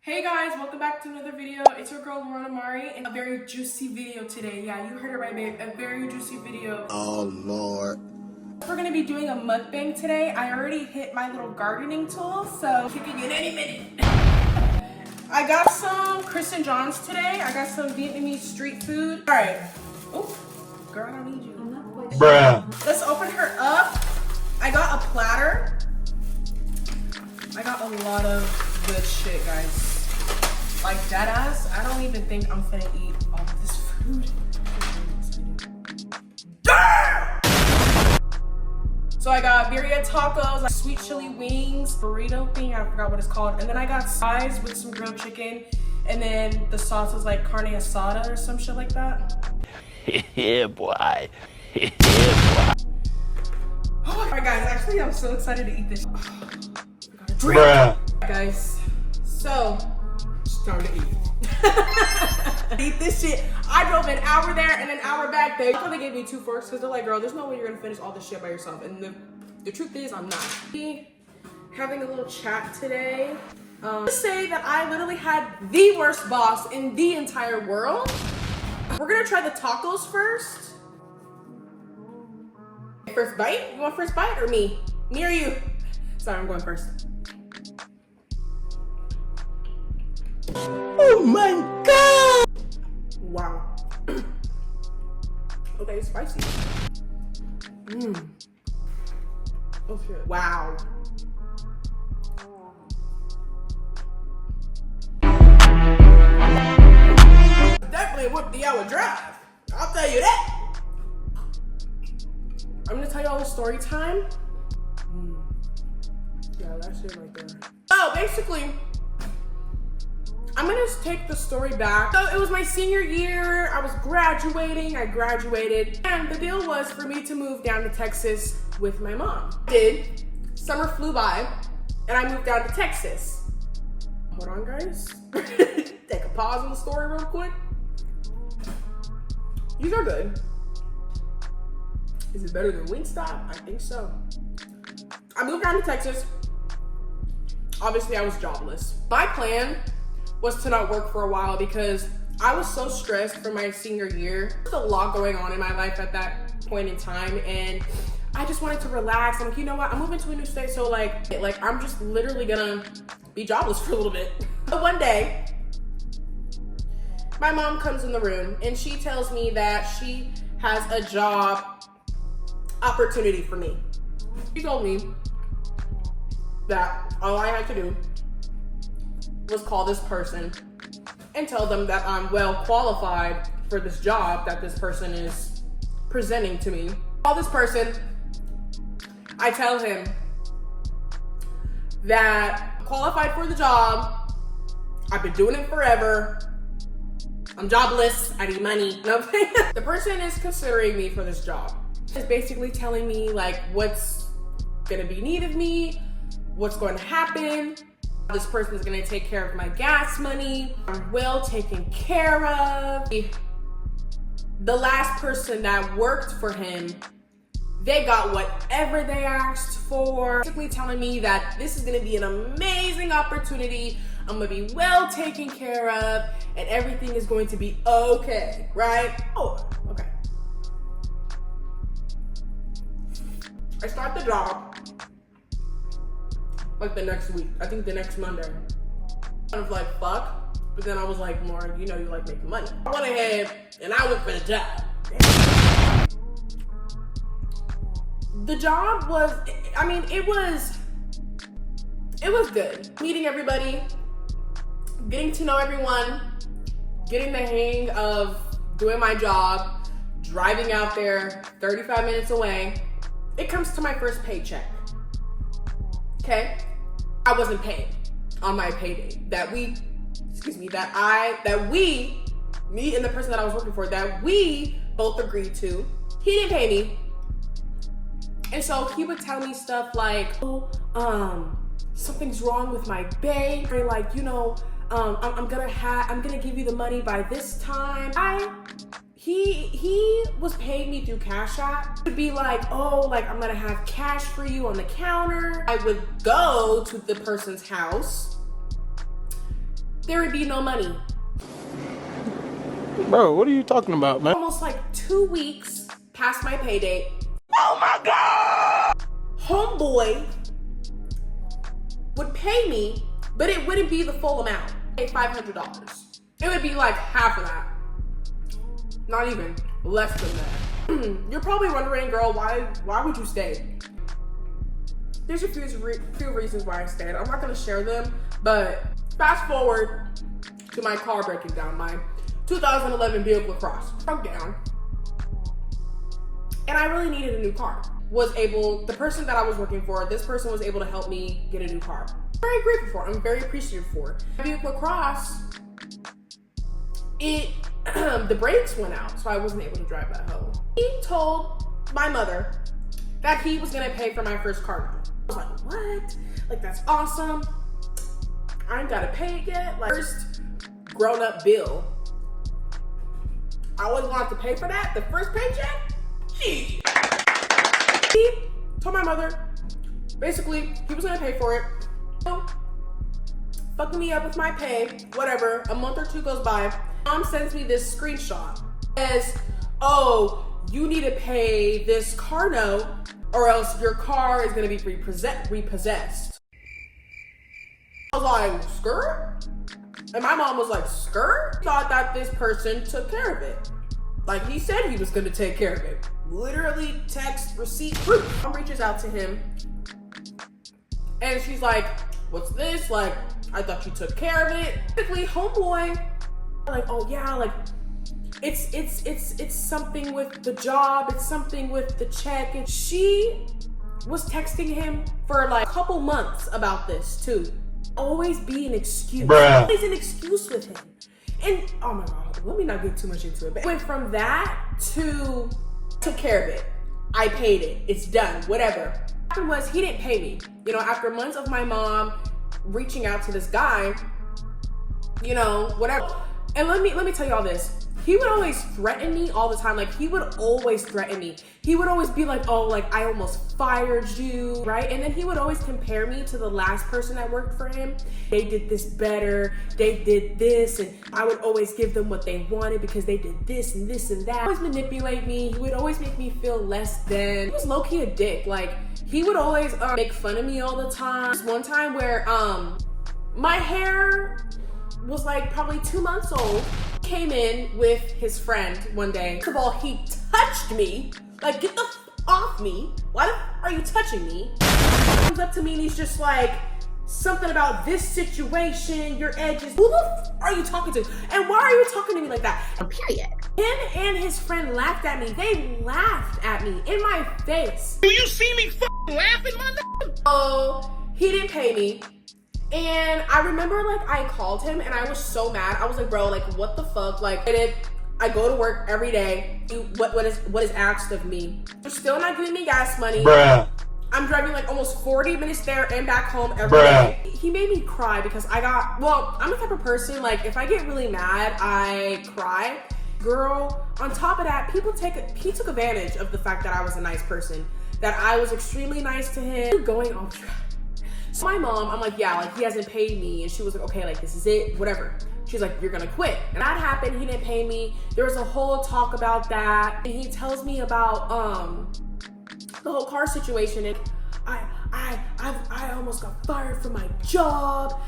Hey guys, welcome back to another video. It's your girl Lauren Amari and a very juicy video today. Yeah, you heard it right, babe. A very juicy video. Oh Lord. We're gonna be doing a mukbang today. I already hit my little gardening tool, so kicking in any minute. I got some Chris and John's today. I got some Vietnamese street food. All right. Oh, girl, I don't need you. Bruh. Let's open her up. I got a platter. I got a lot of good shit, guys. Like that ass, I don't even think I'm finna eat all of this food. Damn! So I got birria tacos, like sweet chili wings, burrito thing, I forgot what it's called. And then I got sides with some grilled chicken. And then the sauce was like carne asada or some shit like that. Yeah, boy. Yeah, boy. Oh my guys, actually I'm so excited to eat this. I gotta drink. Bruh. Guys, so it's time to eat. Eat this shit. I drove an hour there and an hour back. They probably gave me 2 forks because they're like, girl, there's no way you're gonna finish all this shit by yourself. And the truth is, I'm not. Having a little chat today. Let's say that I literally had the worst boss in the entire world. We're gonna try the tacos first. First bite? You want first bite or me? Me or you? Sorry, I'm going first. Oh my God! Wow. Okay, it's spicy. Mmm. Oh shit. Wow. Definitely a 50-hour drive. I'll tell you that. I'm gonna tell you all the story time. Yeah, that shit right there. Oh, basically, I'm gonna take the story back. So it was my senior year, I was graduating, I graduated, and the deal was for me to move down to Texas with my mom. Summer flew by, and I moved down to Texas. Hold on, guys. Take a pause on the story real quick. These are good. Is it better than Wingstop? I think so. I moved down to Texas. Obviously, I was jobless. My plan was to not work for a while because I was so stressed for my senior year. There's a lot going on in my life at that point in time, and I just wanted to relax. I'm like, you know what? I'm moving to a new state, so like I'm just literally gonna be jobless for a little bit. But one day, my mom comes in the room and she tells me that she has a job opportunity for me. She told me that all I had to do was call this person and tell them that I'm well qualified for this job that this person is presenting to me. Call this person, I tell him that I'm qualified for the job, I've been doing it forever, I'm jobless, I need money. Nothing. The person is considering me for this job. It's basically telling me like what's gonna be needed of me, what's going to happen. This person is gonna take care of my gas money. I'm well taken care of. The last person that worked for him, they got whatever they asked for. Basically telling me that this is gonna be an amazing opportunity. I'm gonna be well taken care of and everything is going to be okay, right? Oh, okay. I start the job like the next week. I think the next Monday. I was like, fuck. But then I was like, more, you know, you like making money. I went ahead and I went for the job. The job was, I mean, it was good. Meeting everybody, getting to know everyone, getting the hang of doing my job, driving out there 35 minutes away. It comes to my first paycheck. Okay? I wasn't paid on my payday. Me and the person that I was working for, that we both agreed to. He didn't pay me. And so he would tell me stuff like, oh, something's wrong with my bank. Or like, you know, I'm gonna give you the money by this time. He was paying me through Cash App. It would be like, oh, like I'm gonna have cash for you on the counter. I would go to the person's house there would be no money. Bro, what are you talking about, man? Almost like 2 weeks past my pay date. Oh my God! Homeboy would pay me, but it wouldn't be the full amount. Pay $500. It would be like half of that. Not even, less than that. You're probably wondering, girl, why would you stay? There's a few reasons why I stayed. I'm not gonna share them, but fast forward to my car breaking down. My 2011 Buick LaCrosse broke down, and I really needed a new car. The person that I was working for, this person was able to help me get a new car. I'm very grateful for. I'm very appreciative for. Buick LaCrosse, the brakes went out, so I wasn't able to drive that home. He told my mother that he was gonna pay for my first car note. I was like, what? Like, that's awesome. I ain't gotta pay it yet. Like, first grown-up bill. I always wanted to pay for that. The first paycheck? Gee. He told my mother, basically, he was gonna pay for it. So, fucking me up with my pay, whatever. A month or two goes by. Mom sends me this screenshot. It says, oh, you need to pay this car note or else your car is gonna be repossessed. I was like, skirt? And my mom was like, skirt? Thought that this person took care of it. Like he said he was gonna take care of it. Literally text, receipt, proof. Mom reaches out to him and she's like, what's this? Like, I thought you took care of it. Basically, homeboy, like, oh yeah, like, it's something with the job, it's something with the check. And she was texting him for like a couple months about this too. Always be an excuse. Bruh. Always an excuse with him. And oh my God, let me not get too much into it. But it went from that to took care of it. I paid it. It's done. Whatever. What happened was he didn't pay me. You know, after months of my mom reaching out to this guy, you know, whatever. And let me tell y'all this. He would always threaten me all the time. Like, he would always threaten me. He would always be like, oh, like, I almost fired you, right? And then he would always compare me to the last person that worked for him. They did this better. They did this. And I would always give them what they wanted because they did this and this and that. He would always manipulate me. He would always make me feel less than. He was low-key a dick. Like, he would always make fun of me all the time. This one time where my hair was like probably 2 months old. Came in with his friend one day. First of all, he touched me. Like, get the f off me. Why the f are you touching me? He comes up to me and he's just like, something about this situation, your edges. Who the f are you talking to? And why are you talking to me like that? Period. Him and his friend laughed at me. They laughed at me in my face. Do you see me f***ing laughing, my nigga? Oh, he didn't pay me. And I remember, like, I called him and I was so mad. I was like, bro, like, what the fuck? Like, I go to work every day. What is asked of me? You're still not giving me gas money. Bruh. I'm driving like almost 40 minutes there and back home every day. He made me cry because I'm the type of person, like, if I get really mad, I cry. Girl, on top of that, he took advantage of the fact that I was a nice person, that I was extremely nice to him. Going off track. So my mom, I'm like, yeah, like, he hasn't paid me. And she was like, okay, like, this is it, whatever. She's like, you're gonna quit. And that happened, he didn't pay me. There was a whole talk about that. And he tells me about the whole car situation. And I almost got fired from my job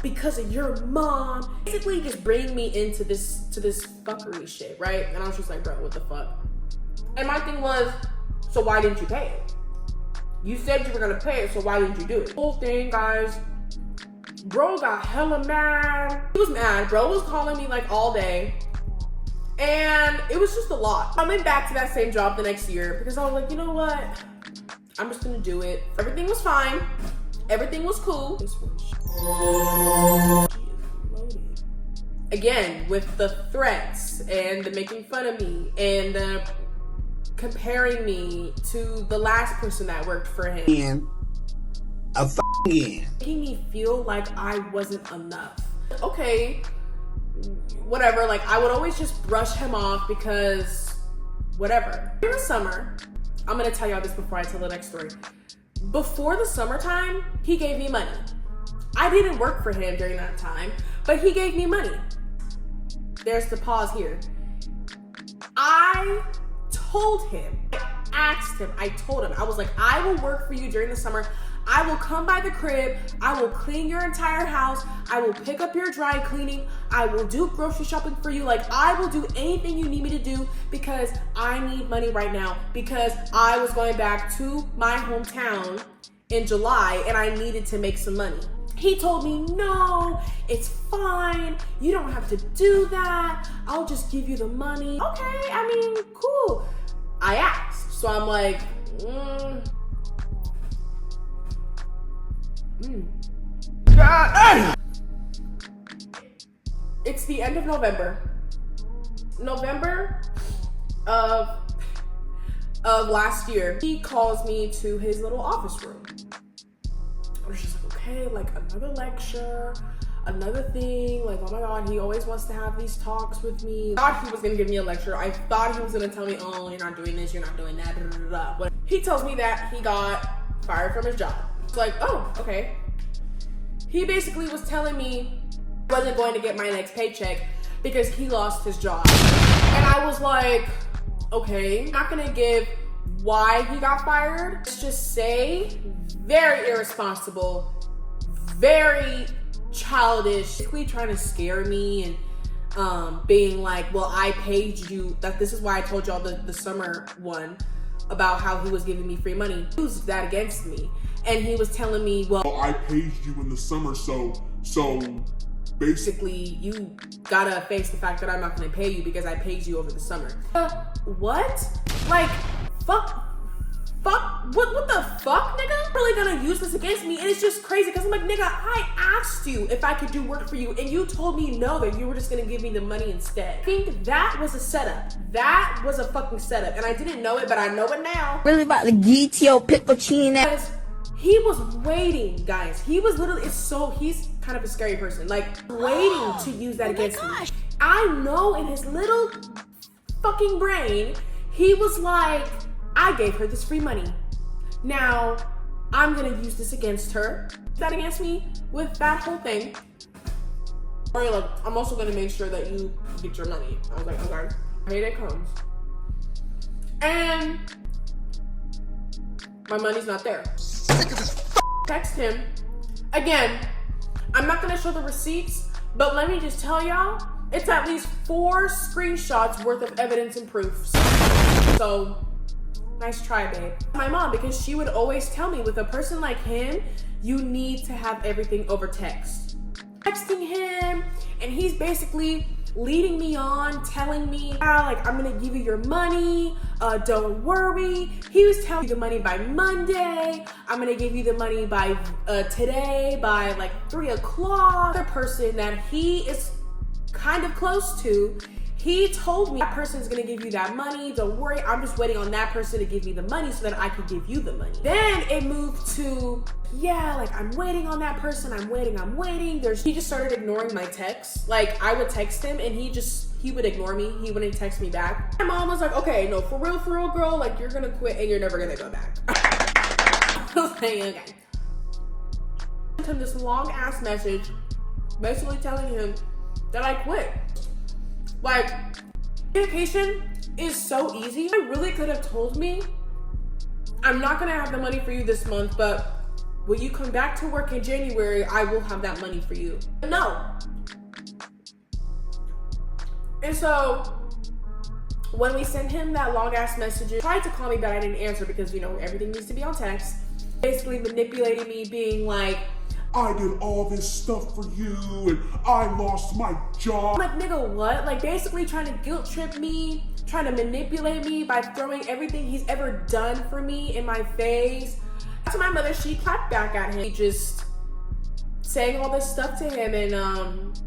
because of your mom. Basically just bring me into this fuckery shit, right? And I was just like, bro, what the fuck? And my thing was, so why didn't you pay it? You said you were gonna pay it, so why didn't you do it? Whole thing, guys. Bro got hella mad. He was mad. Bro was calling me like all day. And it was just a lot. I went back to that same job the next year because I was like, you know what? I'm just gonna do it. Everything was fine. Everything was cool. This one. Again, with the threats and the making fun of me and the comparing me to the last person that worked for him. Making me feel like I wasn't enough. Okay, whatever, like, I would always just brush him off because whatever. In the summer, I'm gonna tell y'all this before I tell the next story. Before the summertime, he gave me money. I didn't work for him during that time, But he gave me money. There's the pause here. I told him, I told him, I was like, I will work for you during the summer. I will come by the crib. I will clean your entire house. I will pick up your dry cleaning. I will do grocery shopping for you. Like, I will do anything you need me to do because I need money right now, because I was going back to my hometown in July and I needed to make some money. He told me, no, it's fine. You don't have to do that. I'll just give you the money. Okay, I mean, cool. I asked. So I'm like, It's the end of November. November of last year. He calls me to his little office room. I was just like, okay, like another lecture, another thing. Like, oh my God, he always wants to have these talks with me. I thought he was gonna give me a lecture. I thought he was gonna tell me, oh, you're not doing this, you're not doing that, blah, blah, blah. But he tells me that he got fired from his job. It's like, oh, okay. He basically was telling me I wasn't going to get my next paycheck because he lost his job. And I was like, okay, I'm not gonna give why he got fired. Let's just say very irresponsible, very childish, basically trying to scare me and being like, well, I paid you. That this is why I told y'all the summer one about how he was giving me free money. He used that against me. And he was telling me, well, I paid you in the summer, so basically you gotta face the fact that I'm not gonna pay you because I paid you over the summer. What? Like, fuck, what the fuck, nigga? I'm really gonna use this against me, and it's just crazy because I'm like, nigga, I asked you if I could do work for you, and you told me no, that you were just gonna give me the money instead. I think that was a setup. That was a fucking setup, and I didn't know it, but I know it now. Really about to get your piccochine. He was waiting, guys. He was literally, he's kind of a scary person. Like, waiting to use that against me. I know in his little fucking brain, he was like, I gave her this free money. Now, I'm gonna use this against her. That against me with that whole thing. Or like, I'm also gonna make sure that you get your money. I was like, okay. Payday comes. And my money's not there. Text him. Again, I'm not gonna show the receipts, but let me just tell y'all, it's at least 4 screenshots worth of evidence and proofs. So, nice try, babe. My mom, because she would always tell me, with a person like him, you need to have everything over text. Texting him, and he's basically leading me on, telling me, like, I'm gonna give you your money, don't worry. He was telling me the money by Monday. I'm gonna give you the money by today, by like 3 o'clock. The person that he is kind of close to, he told me that person's gonna give you that money, don't worry, I'm just waiting on that person to give me the money so that I can give you the money. Then it moved to, yeah, like, I'm waiting on that person, I'm waiting. He just started ignoring my texts. Like, I would text him and he would ignore me, he wouldn't text me back. My mom was like, okay, no, for real, girl, like, you're gonna quit and you're never gonna go back. I was like, okay. I sent him this long ass message, basically telling him that I quit. Like, communication is so easy. I really could have told me, I'm not gonna have the money for you this month, but when you come back to work in January, I will have that money for you. No. And so, when we sent him that long ass message, he tried to call me, but I didn't answer because, you know, everything needs to be on text. Basically manipulating me, being like, I did all this stuff for you and I lost my job. I'm like, nigga, what? Like, basically trying to guilt trip me, trying to manipulate me by throwing everything he's ever done for me in my face. To my mother, she clapped back at him, just saying all this stuff to him, and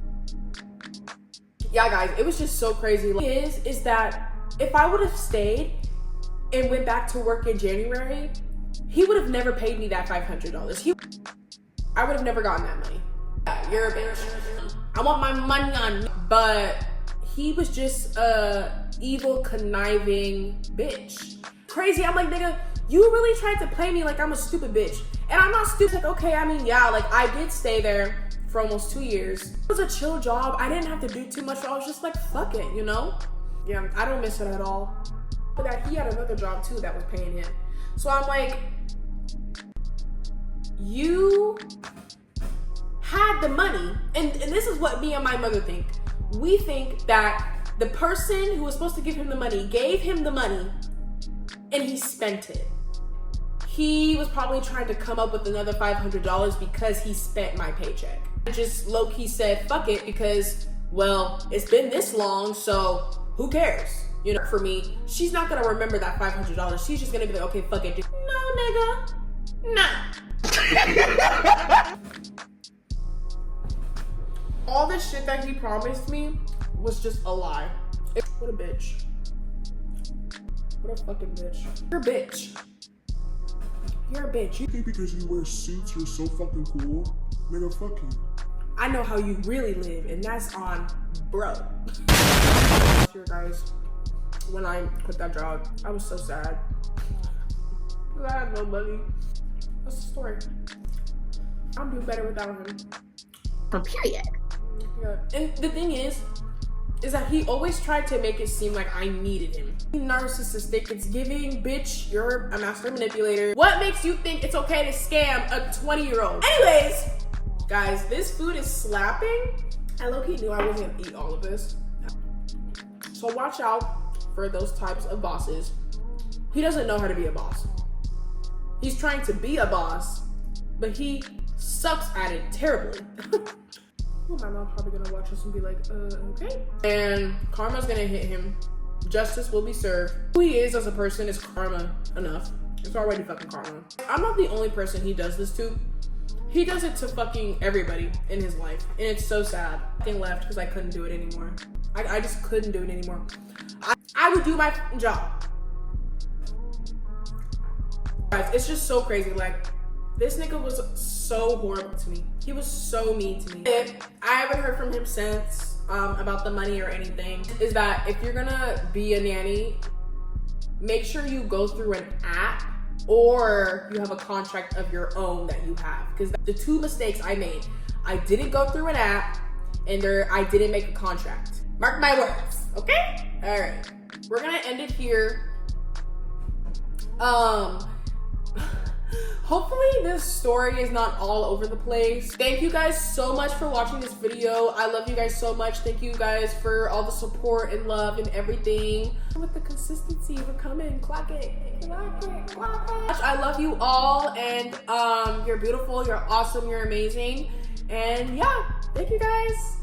yeah, guys, it was just so crazy. Like, is that if I would have stayed and went back to work in January, he would have never paid me that $500. I would have never gotten that money. Yeah, you're a bitch. I want my money on me. But he was just a evil, conniving bitch. Crazy. I'm like, nigga, you really tried to play me like I'm a stupid bitch. And I'm not stupid. Like, okay, I mean, yeah, like, I did stay there for almost 2 years. It was a chill job. I didn't have to do too much. I was just like, fuck it, you know? Yeah, I don't miss it at all. But that he had another job too that was paying him. So I'm like, you had the money, and this is what me and my mother think. We think that the person who was supposed to give him the money gave him the money and he spent it. He was probably trying to come up with another $500 because he spent my paycheck. I just low-key said, fuck it, because, well, it's been this long, so who cares? You know, for me, she's not gonna remember that $500. She's just gonna be like, okay, fuck it. No, nigga, nah. All the shit that he promised me was just a lie. What a bitch. What a fucking bitch. You're a bitch. You're a bitch. You think because you wear suits you're so fucking cool? Nigga, fuck you. I know how you really live, and that's on bro. Here, guys, when I quit that job, I was so sad. I had no money. That's the story. I'll do better without him. Period. Yeah. And the thing is that he always tried to make it seem like I needed him. Narcissistic. It's giving, bitch, you're a master manipulator. What makes you think it's okay to scam a 20-year-old? Anyways, guys, this food is slapping. I low-key knew I wasn't gonna eat all of this. So watch out for those types of bosses. He doesn't know how to be a boss. He's trying to be a boss, but he sucks at it terribly. My mom's probably gonna watch this and be like, okay. And karma's gonna hit him. Justice will be served. Who he is as a person is karma enough. It's already fucking karma. I'm not the only person he does this to. He does it to fucking everybody in his life. And it's so sad. I left because I couldn't do it anymore. I just couldn't do it anymore. I would do my job. Guys, it's just so crazy. Like, this nigga was so horrible to me. He was so mean to me. I haven't heard from him since about the money or anything. Is that if you're gonna be a nanny, make sure you go through an app or you have a contract of your own that you have. Because the two mistakes I made, I didn't go through an app and I didn't make a contract. Mark my words, okay? All right, we're gonna end it here. Hopefully this story is not all over the place. Thank you guys so much for watching this video. I love you guys so much. Thank you guys for all the support and love and everything. With the consistency, we're coming. Clock it. Clock it. Clock it. I love you all, and you're beautiful, you're awesome, you're amazing. And yeah, thank you guys.